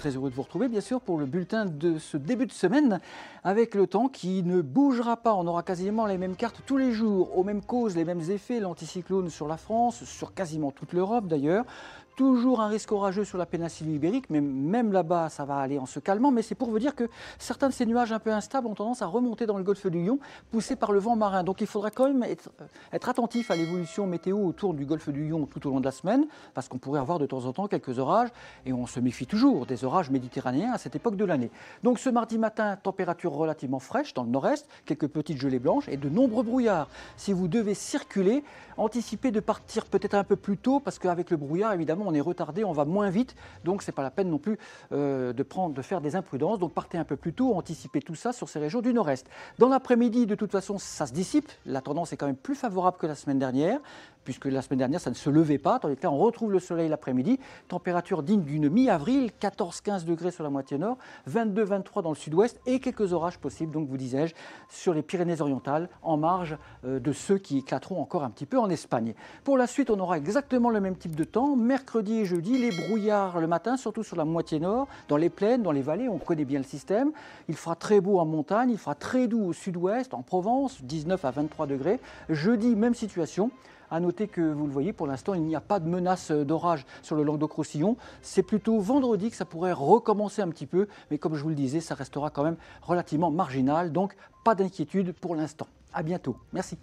très heureux de vous retrouver bien sûr pour le bulletin de ce début de semaine avec le temps qui ne bougera pas. On aura quasiment les mêmes cartes tous les jours, aux mêmes causes, les mêmes effets, l'anticyclone sur la France, sur quasiment toute l'Europe d'ailleurs. Toujours un risque orageux sur la péninsule ibérique, mais même là-bas, ça va aller en se calmant. Mais c'est pour vous dire que certains de ces nuages un peu instables ont tendance à remonter dans le golfe du Lion, poussés par le vent marin. Donc il faudra quand même être attentif à l'évolution météo autour du golfe du Lion tout au long de la semaine, parce qu'on pourrait avoir de temps en temps quelques orages, et on se méfie toujours des orages méditerranéens à cette époque de l'année. Donc ce mardi matin, température relativement fraîche dans le nord-est, quelques petites gelées blanches et de nombreux brouillards. Si vous devez circuler, anticipez de partir peut-être un peu plus tôt, parce qu'avec le brouillard, évidemment, on est retardé, on va moins vite, donc ce n'est pas la peine non plus de faire des imprudences. Donc partez un peu plus tôt, anticipez tout ça sur ces régions du nord-est. Dans l'après-midi, de toute façon, ça se dissipe. La tendance est quand même plus favorable que la semaine dernière, puisque la semaine dernière, ça ne se levait pas. Tandis que là, on retrouve le soleil l'après-midi. Température digne d'une mi-avril, 14-15 degrés sur la moitié nord, 22-23 dans le sud-ouest et quelques orages possibles, donc vous disais-je, sur les Pyrénées-Orientales, en marge de ceux qui éclateront encore un petit peu en Espagne. Pour la suite, on aura exactement le même type de temps. Mercredi et jeudi, les brouillards le matin, surtout sur la moitié nord, dans les plaines, dans les vallées, on connaît bien le système. Il fera très beau en montagne, il fera très doux au sud-ouest, en Provence, 19 à 23 degrés. Jeudi, même situation. À noter que, vous le voyez, pour l'instant, il n'y a pas de menace d'orage sur le Languedoc-Roussillon. C'est plutôt vendredi que ça pourrait recommencer un petit peu, mais comme je vous le disais, ça restera quand même relativement marginal, donc pas d'inquiétude pour l'instant. À bientôt. Merci.